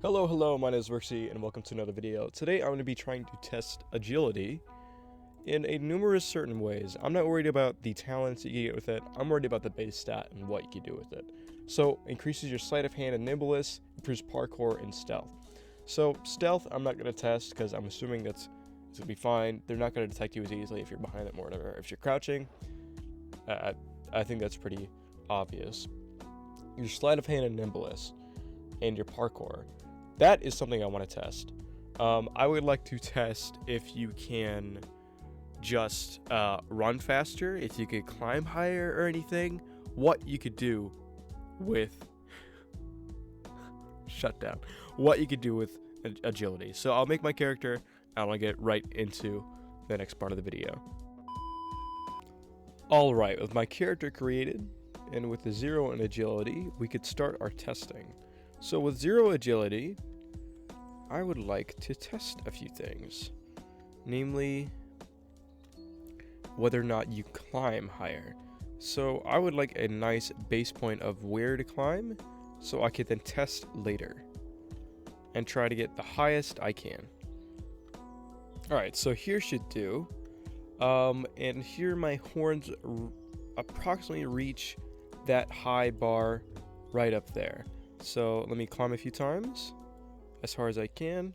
Hello, my name is Rixie, and welcome to another video. Today I'm going to be trying to test agility in a numerous certain ways. I'm not worried about the talents you get with it, I'm worried about the base stat and what you can do with it. So, increases your sleight of hand and nimbleness, improves parkour and stealth. So, stealth I'm not going to test because I'm assuming it's going to be fine. They're not going to detect you as easily if you're behind them or whatever. If you're crouching, I think that's pretty obvious. Your sleight of hand and nimbleness and your parkour. That is something I want to test. I would like to test if you can just run faster, if you could climb higher or anything, what you could do with shutdown, what you could do with agility. So I'll make my character, and I want to get right into the next part of the video. Alright, with my character created, and with the 0 in agility, we could start our testing. So with 0 agility, I would like to test a few things, namely whether or not you climb higher. So I would like a nice base point of where to climb so I could then test later and try to get the highest I can. Alright, so here should do. And here my horns approximately reach that high bar right up there. So let me climb a few times as far as I can.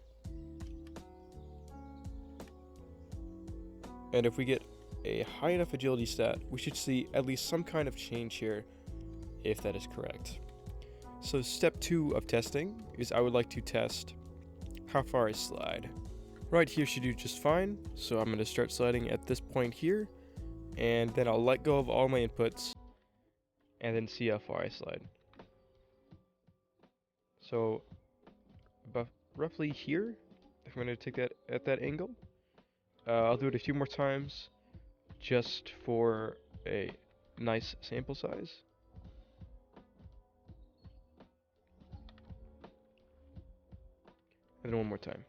And if we get a high enough agility stat, we should see at least some kind of change here, if that is correct. So step 2 of testing is I would like to test how far I slide. Right here should do just fine, so I'm going to start sliding at this point here, and then I'll let go of all my inputs, and then see how far I slide. So about roughly here, if I'm going to take that at that angle. I'll do it a few more times just for a nice sample size. And then one more time.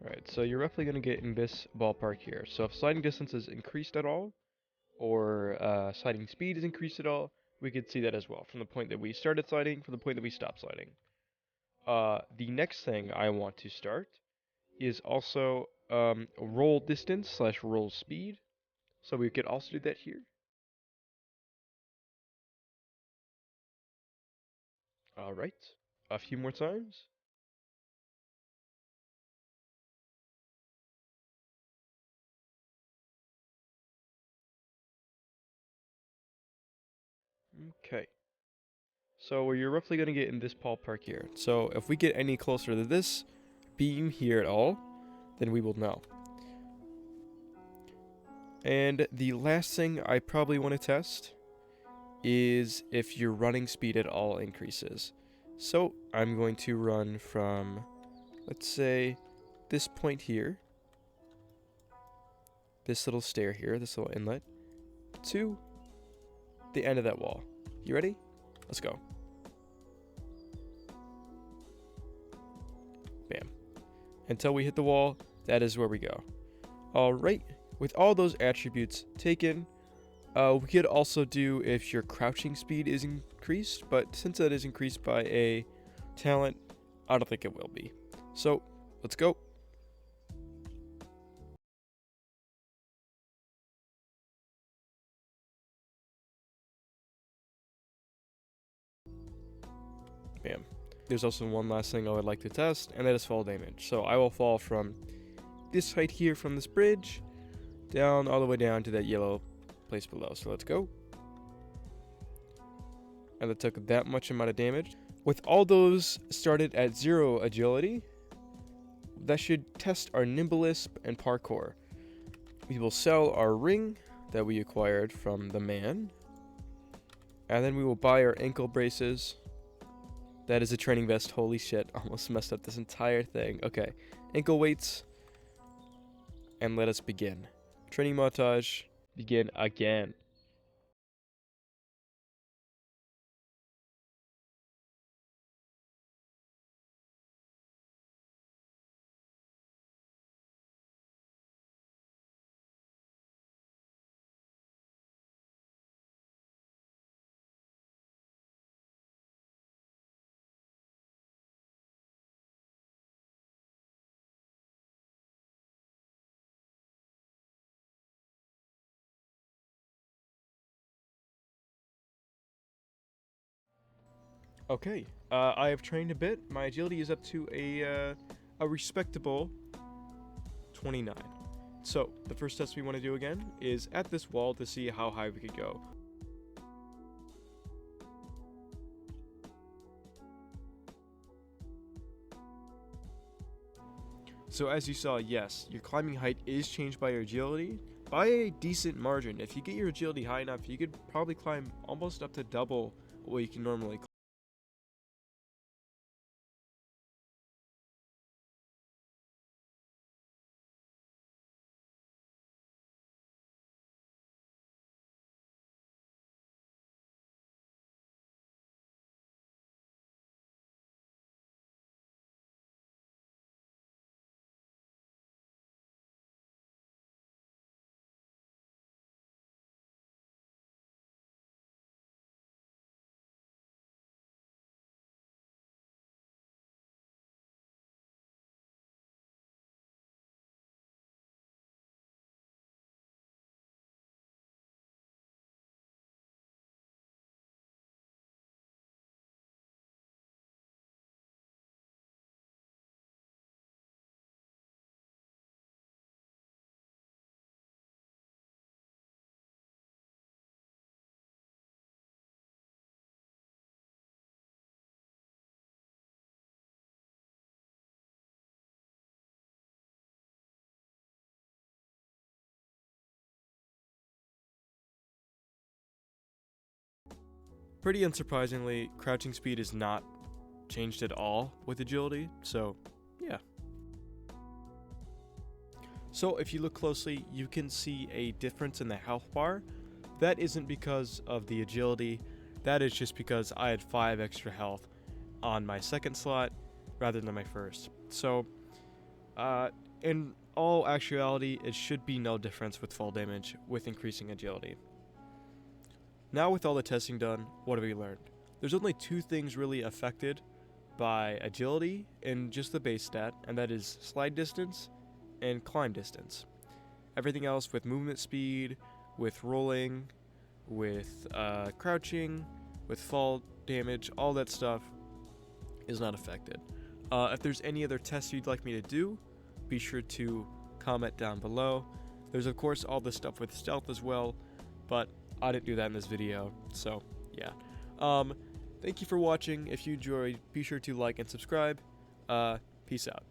Alright, so you're roughly going to get in this ballpark here. So if sliding distance is increased at all, or sliding speed is increased at all, we could see that as well, from the point that we started sliding, from the point that we stopped sliding. The next thing I want to start is also roll distance / roll speed. So we could also do that here. Alright, a few more times. Okay. So you're roughly going to get in this ballpark here. So if we get any closer to this beam here at all, then we will know. And the last thing I probably want to test is if your running speed at all increases. So I'm going to run from, let's say, this point here, this little stair here, this little inlet, to the end of that wall. You ready? Let's go. Bam. Until we hit the wall, that is where we go. Alright, with all those attributes taken, we could also do if your crouching speed is increased, but since that is increased by a talent, I don't think it will be. So, let's go. Bam. There's also one last thing I would like to test, and that is fall damage. So I will fall from this height here from this bridge, down all the way down to that yellow place below. So let's go. And that took that much amount of damage. With all those started at 0 agility, that should test our nimbleness and parkour. We will sell our ring that we acquired from the man, and then we will buy our ankle braces. That is a training vest. Holy shit, almost messed up this entire thing. Okay, ankle weights, and let us begin. Training montage, begin again. Okay, I have trained a bit. My agility is up to a respectable 29. So, the first test we want to do again is at this wall to see how high we could go. So as you saw, yes, your climbing height is changed by your agility by a decent margin. If you get your agility high enough, you could probably climb almost up to double what you can normally climb. Pretty unsurprisingly, crouching speed is not changed at all with agility, so yeah. So if you look closely, you can see a difference in the health bar. That isn't because of the agility, that is just because I had 5 extra health on my second slot rather than my first. So, in all actuality, it should be no difference with fall damage with increasing agility. Now with all the testing done, what have we learned? There's only 2 things really affected by agility in just the base stat, and that is slide distance and climb distance. Everything else with movement speed, with rolling, with crouching, with fall damage, all that stuff is not affected. If there's any other tests you'd like me to do, be sure to comment down below. There's of course all the stuff with stealth as well, but I didn't do that in this video, so yeah. Thank you for watching. If you enjoyed, be sure to like and subscribe. Peace out.